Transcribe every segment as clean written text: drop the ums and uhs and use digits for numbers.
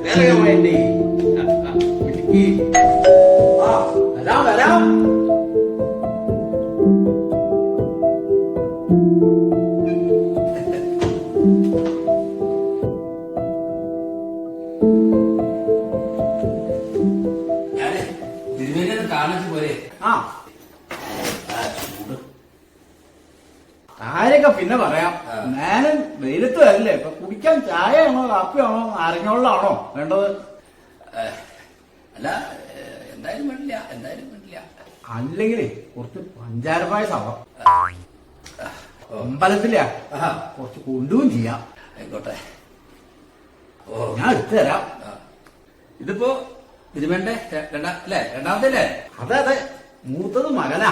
വേഗം വേണ്ടി വരാം വരാം. ഞാനേ തിരുവേലിയൊന്ന് കാണാൻ പോരെ. ആ കാര്യൊക്കെ പിന്നെ പറയാം. ഞാനും വെയിലത്ത് വരില്ലേ. ഇപ്പൊ കുടിക്കാൻ ചായയാണോ കാപ്പിയാണോ നാരങ്ങവെള്ളാണോ വേണ്ടത്? അല്ല എന്തായാലും വേണ്ടില്ല, എന്തായാലും വേണ്ടില്ല. അല്ലെങ്കിലേ കുറച്ച് പഞ്ചാര പായസാവാം. അമ്പലത്തിലാ കുറച്ച് കൊണ്ടുപോവും ചെയ്യാം. ആയിക്കോട്ടെ. ഓ ഞാൻ എടുത്തു തരാം. ഇതിപ്പോ തിരുവേണ്ടേ അല്ലേ? രണ്ടാമതല്ലേ? അതെ അതെ, മൂത്തത് മകനാ,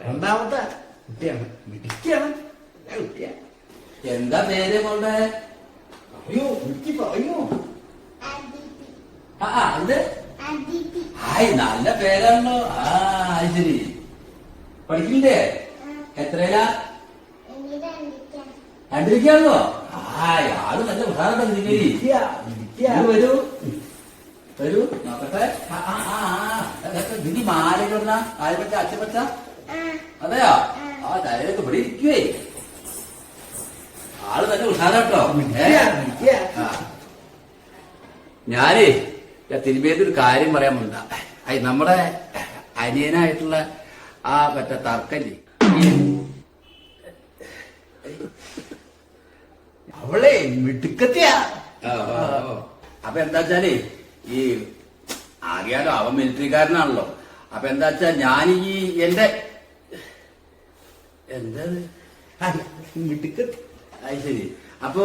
രണ്ടാമത്തെ കുട്ടിയാണ്. മിടിക്കാണ് കുട്ടിയാ. എന്താ പേര് മോളുടെ? അയ്യോ എനിക്ക് പറയൂ. ഇത് ഹായ്, നല്ല പേരാണല്ലോ. അത് ശരി. പഠിക്കില്ലേ? എത്രയിലാ? രണ്ടിരിക്കാണല്ലോ. ആള് നല്ല ഉദാഹരണം. വരൂ വരൂ നോക്കട്ടെ. ഇതിന് മാലകൊണ്ട ആയപ്പച്ച അച്ഛപ്പച്ച. അതെയോ? ധൈര്യമൊക്കെ ഇവിടെ ഇരിക്കുവേ. ആള് നല്ല ഉഷാറാട്ടോ. ഞാനേ തിരുമേന്റെ ഒരു കാര്യം പറയാൻ വന്ന. നമ്മുടെ അനിയനായിട്ടുള്ള ആ മറ്റേ തർക്കല്ലേ, അവളെ മിടുക്കത്തിയാ. അപ്പൊ എന്താ വെച്ചാല് ഈ അറിയാലോ അവൻ മിലിറ്ററിക്കാരനാണല്ലോ. അപ്പൊ എന്താ വെച്ചാ ഞാൻ ഈ എന്റെ എന്താ മിടുക്കത്തി. അത് ശരി. അപ്പൊ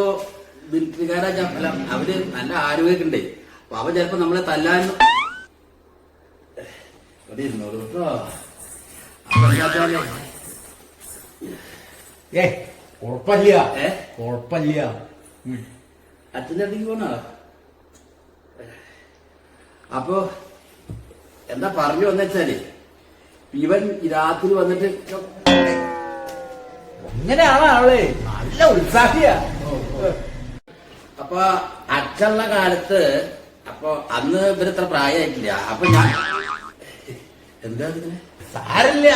മിലിറ്ററിക്കാരാ അവര് നല്ല ആരോഗ്യമൊക്കെ ഉണ്ടേ. അപ്പൊ അവൻ ചിലപ്പോ നമ്മളെ തല്ലാനും ഇവിടെ ഇരുന്നോളൂ കേട്ടോ. അപ്പൊ എന്താ വെച്ചാല് കൊഴപ്പില്ല കൊഴപ്പില്ല. അച്ഛൻ്റെ അടുത്തേക്ക് പോണോ? അപ്പൊ എന്താ പറഞ്ഞു വന്നെച്ചാല് ഇവൻ രാത്രി വന്നിട്ട് ഇങ്ങനെയാണ് ആളെ നല്ല ഉത്സാഹിയാ. അപ്പൊ അച്ഛനുള്ള കാലത്ത് അപ്പൊ അന്ന് ഇവരിത്ര പ്രായമായിട്ടില്ല. അപ്പൊ ഞാൻ എന്താ ഇതിന് സാരില്ല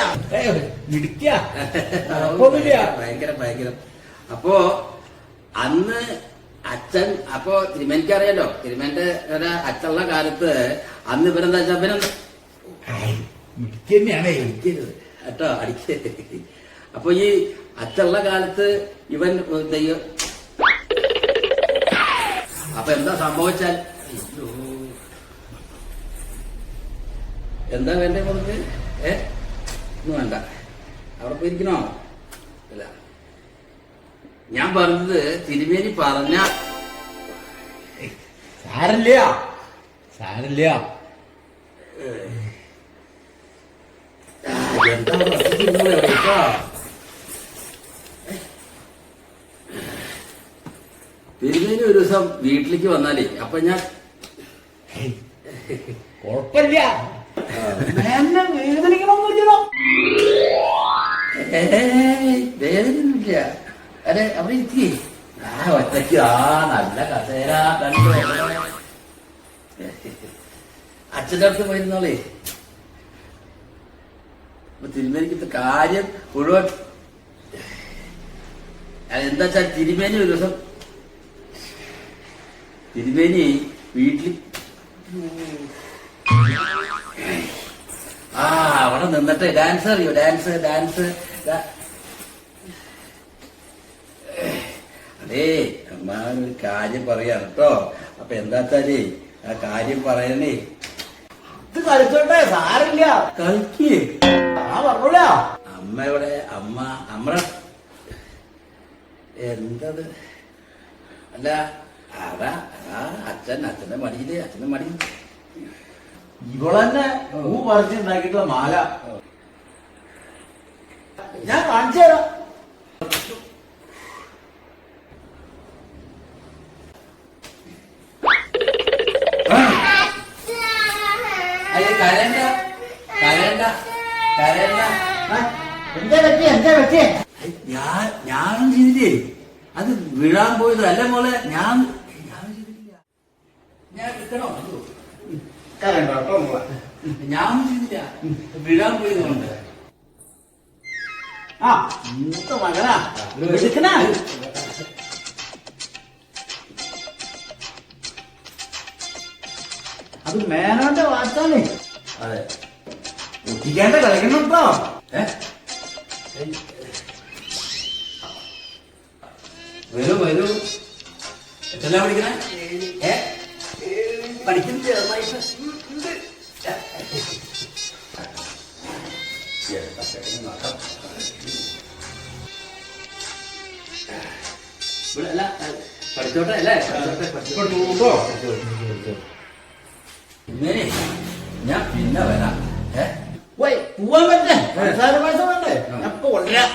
മിടിക്കാ. ഭയങ്കര ഭയങ്കര. അപ്പോ അന്ന് അച്ഛൻ അപ്പൊ തിരുമേനിക്ക് അറിയാലോ, തിരുമേന്റെ അച്ഛനുള്ള കാലത്ത് അന്ന് ഇവരെന്താ വെച്ചാ ഇവനെന്താ മിടിക്കന്നെയാണ് കേട്ടോ അടിക്കരുത്. അപ്പൊ ഈ അച്ഛനുള്ള കാലത്ത് ഇവൻ ദൈവം അപ്പൊ എന്താ സംഭവിച്ചാൽ എന്താ വേണ്ടേ നമുക്ക്? ഒന്നും വേണ്ട, അവിടെ പോയിരിക്കണോ? അല്ല, ഞാൻ പറഞ്ഞത് തിരുമേനി പറഞ്ഞ സാരില്ല സാരില്ല. തിരുമേനി ഒരു ദിവസം വീട്ടിലേക്ക് വന്നാലേ അപ്പൊ ഞാൻ കൊഴപ്പില്ല, വേദനിക്കണമൊന്നുമില്ലല്ലോ. വേദനയില്ല. അതെ അവിടെ ഇരിക്കേ. ഒറ്റയ്ക്ക് നല്ല കസേര അച്ഛൻ്റെ അടുത്ത് പോയിരുന്നോളേ. അപ്പൊ തിരുമേനിക്ക് കാര്യം മുഴുവൻ എന്താ വെച്ചാൽ തിരുമേനി ഒരു ദിവസം തിരുമേനി വീട്ടിൽ അവിടെ നിന്നിട്ട് ഡാൻസ് അറിയോ? Dance dance. അതേ അമ്മ ഒരു കാര്യം പറയാണ് കേട്ടോ. അപ്പൊ എന്താ വെച്ചാലേ ആ കാര്യം പറയണേ. ഇത് കളിച്ചോട്ടെ, സാരില്ല, കളിക്ക്. പറഞ്ഞൂല. അമ്മ ഇവിടെ നമ്മുടെ എന്തത് അല്ല അതാ അച്ഛന്റെ മടിയില് അച്ഛന്റെ മടി ഇവളെന്നെ പൂ പറിച്ചുണ്ടാക്കിയിട്ടുള്ള മാല ഞാൻ കാണിച്ചു തരാം. കരണ്ട കരണ്ട കരണ്ട. എന്താ പറ്റിയേ? ഞാനും ചെയ്തില്ലേ, അത് വീഴാൻ പോയത് അല്ല മോളെ. ഞാൻ ചെയ്തിട്ടില്ല. എടുക്കണോ കരണ്ട കേട്ടോ മോളെ. ഞാൻ ചെയ്തില്ല വിടാൻ പോയതുകൊണ്ട് ആ മൂത്ത മകനാ എടുക്കണ അത് മേനോന്റെ വാച്ചാണേ. അതെ ഒട്ടിക്കാണ്ട് കളിക്കണം കേട്ടോ. ഏ? വരൂ വരൂ എത്രല്ല പഠിക്കണേ പഠിക്കുന്നത് ചെറുതായിട്ട് ഇവിടെ അല്ല പഠിച്ചോട്ടെ അല്ലേ കേട്ടോ. ഇങ്ങനെ ഞാൻ പിന്നെ വരാം പോയി പോവാൻ പറ്റേ പൈസ വേണ്ടേ? അപ്പൊ കൊണ്ടുവരാം.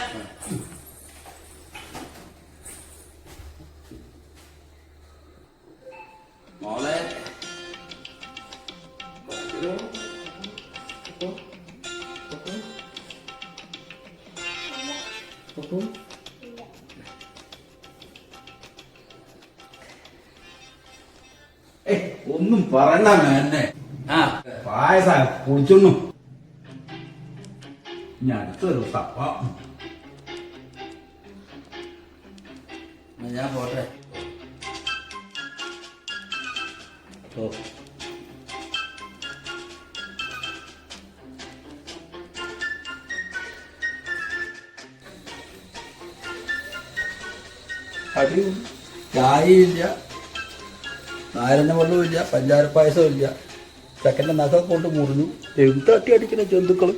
മോളെ ഒന്നും പറയണ്ട മേന്നെ. ആ പായസ കുടിച്ചൊന്നു. ഞാൻ അടുത്തൊരു തപ്പ. ഞാൻ പോട്ടെ ഓ അടിയും ചായയില്ല നാരങ്ങ വെള്ളമില്ല പഞ്ചാര പായസവും ഇല്ല ചെക്കൻ്റെ നഖം കൊണ്ട് മുറിഞ്ഞു എഴുത്തട്ടി അടിക്കുന്ന ജന്തുക്കൾ